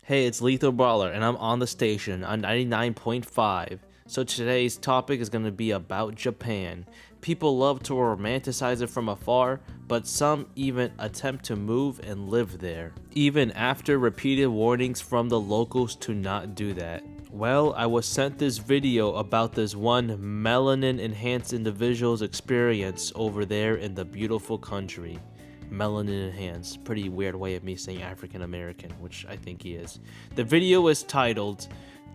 Hey, it's Lethal Brawler, and I'm on the station on 99.5. So today's topic is going to be about Japan. People love to romanticize it from afar, but some even attempt to move and live there, even after repeated warnings from the locals to not do that. Well, I was sent this video about this one melanin-enhanced individual's experience over there in the beautiful country. Melanin enhanced. Pretty weird way of me saying African American, which I think he is. The video is titled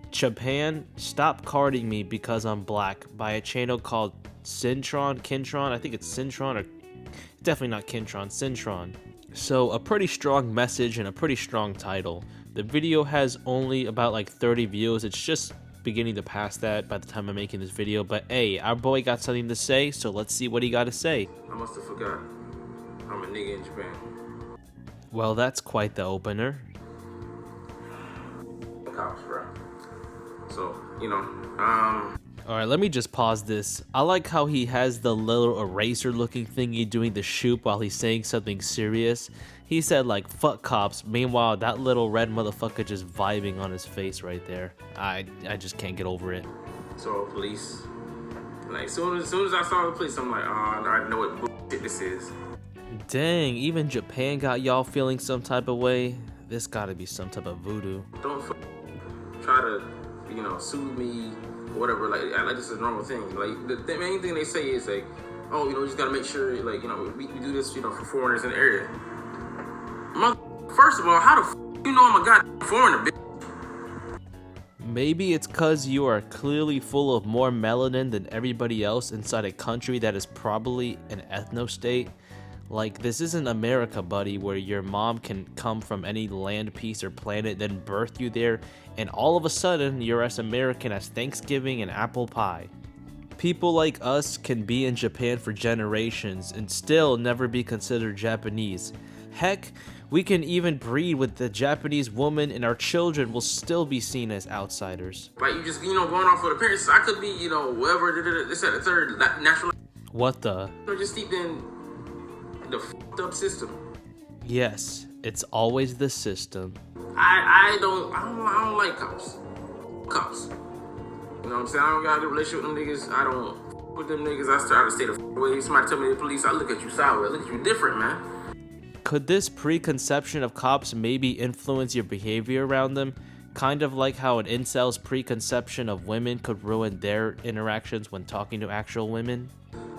Japan Stop Carding Me Because I'm Black by a channel called Kintron. I think it's Cintron, or definitely not Kintron, Cintron. So a pretty strong message and a pretty strong title. The video has only about like 30 views. It's just beginning to pass that by the time I'm making this video. But hey, our boy got something to say, so let's see what he got to say. I must have forgot. I'm a nigga in Japan. Well, that's quite the opener. Cops, bro. So, Alright, let me just pause this. I like how he has the little eraser looking thingy doing the shoot while he's saying something serious. He said like, fuck cops. Meanwhile, that little red motherfucker just vibing on his face right there. I just can't get over it. So, police. Like, soon as I saw the police, I'm like, oh, I know what bullshit this is. Dang, even Japan got y'all feeling some type of way. This gotta be some type of voodoo. Don't try to, sue me, whatever. Like this is a normal thing. Like, the main thing they say is like, oh, you just gotta make sure, like, we do this, for foreigners in the area. First of all, how the you know I'm a goddamn foreigner, bitch? Maybe it's cause you are clearly full of more melanin than everybody else inside a country that is probably an ethno-state. Like, this isn't America, buddy, where your mom can come from any land, piece, or planet, then birth you there, and all of a sudden, you're as American as Thanksgiving and apple pie. People like us can be in Japan for generations and still never be considered Japanese. Heck, we can even breed with the Japanese woman and our children will still be seen as outsiders. Like, you just, going off of appearances. I could be, whatever, this at the third natural. What the? Just steeped in the fucked up system. Yes, it's always the system. I don't like cops. Cops. You know what I'm saying? I don't got a good relationship with them niggas. I don't fuck with them niggas. I try to stay the fuck away. Somebody tell me the police, I look at you sideways. I look at you different, man. Could this preconception of cops maybe influence your behavior around them? Kind of like how an incel's preconception of women could ruin their interactions when talking to actual women?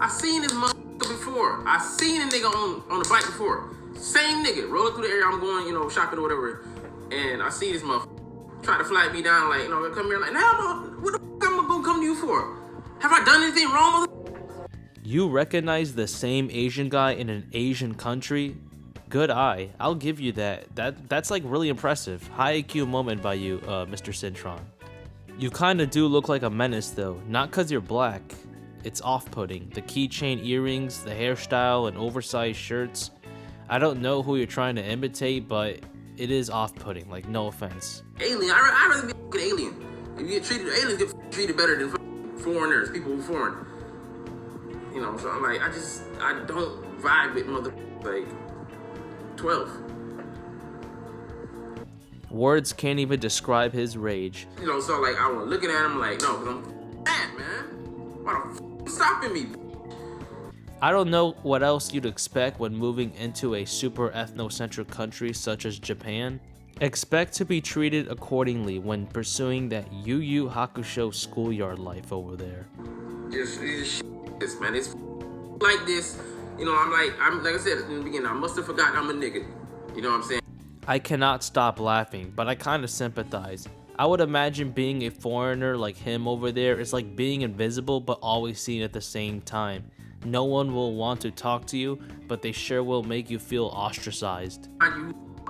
I seen this motherfucker before. I seen a nigga on the bike before. Same nigga, rolling through the area I'm going, shopping or whatever. And I see this motherfucker try to flag me down, like, come here, like, now, what the fuck am I gonna come to you for? Have I done anything wrong, motherfucker? You recognize the same Asian guy in an Asian country? Good eye. I'll give you that. That's like really impressive. High IQ moment by you, Mr. Cintron. You kinda do look like a menace though, not cause you're black. It's off-putting. The keychain earrings, the hairstyle, and oversized shirts. I don't know who you're trying to imitate, but it is off-putting, like no offense. Alien, I'd rather be an alien. If you get treated, aliens get treated better than foreigners, people who are foreign. So I'm like, I don't vibe with mother, like, 12. Words can't even describe his rage. So like, I was looking at him like, no, because I'm mad, man. Why the f you stopping me? I don't know what else you'd expect when moving into a super ethnocentric country such as Japan. Expect to be treated accordingly when pursuing that Yu Yu Hakusho schoolyard life over there. Just this, man. It's like this. I'm like I said in the beginning, I must have forgotten I'm a nigga. You know what I'm saying? I cannot stop laughing, but I kind of sympathize. I would imagine being a foreigner like him over there is like being invisible but always seen at the same time. No one will want to talk to you, but they sure will make you feel ostracized.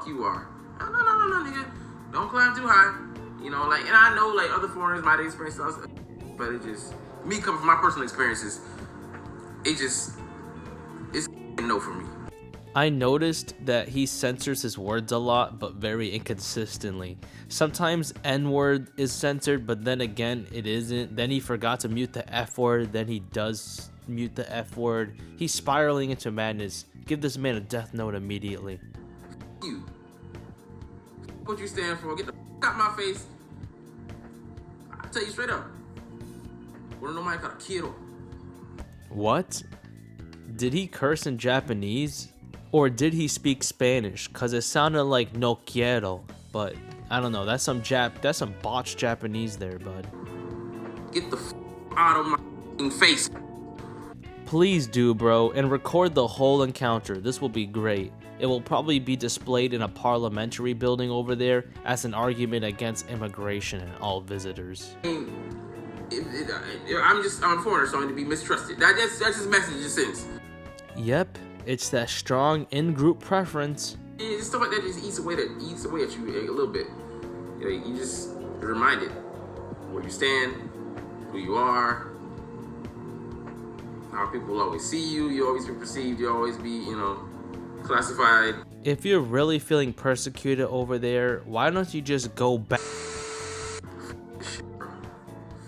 You are. No, nigga. Don't climb too high. And I know, like, other foreigners might experience us, but it just, me coming from my personal experiences, it's a no for me. I noticed that he censors his words a lot, but very inconsistently. Sometimes N-word is censored, but then again, it isn't. Then he forgot to mute the F-word, then he does mute the F-word. He's spiraling into madness. Give this man a death note immediately. You. what you stand for. Get the out my face. I tell you straight up. Wanna know my got a kiddo? What? Did he curse in Japanese? Or did he speak Spanish? Cause it sounded like no quiero, but I don't know. That's some botched Japanese there, bud. Get the out of my face. Please do, bro, and record the whole encounter. This will be great. It will probably be displayed in a parliamentary building over there as an argument against immigration and all visitors. I'm a foreigner, so I'm to be mistrusted. That's just message it sends. Yep, it's that strong in-group preference. Yeah, just stuff like that just eats away at you a little bit. You know, you just reminded where you stand, who you are, how people always see you. You always be perceived. You always be, classified. If you're really feeling persecuted over there, why don't you just go back?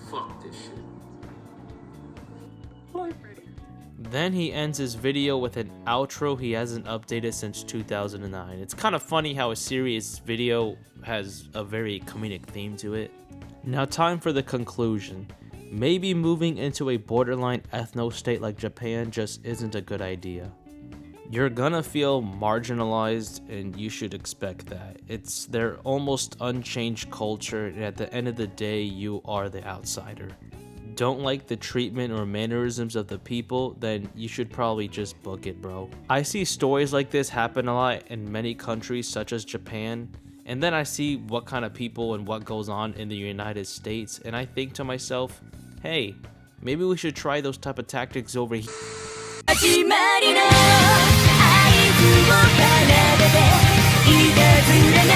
Fuck this shit. Then he ends his video with an outro he hasn't updated since 2009. It's kind of funny how a serious video has a very comedic theme to it. Now time for the conclusion. Maybe moving into a borderline ethno-state like Japan just isn't a good idea. You're gonna feel marginalized, and you should expect that. It's their almost unchanged culture, and at the end of the day, you are the outsider. Don't like the treatment or mannerisms of the people, then you should probably just book it, bro. I see stories like this happen a lot in many countries such as Japan, and then I see what kind of people and what goes on in the United States, and I think to myself, hey, maybe we should try those type of tactics over here. 始まりの合図を奏でていたずらな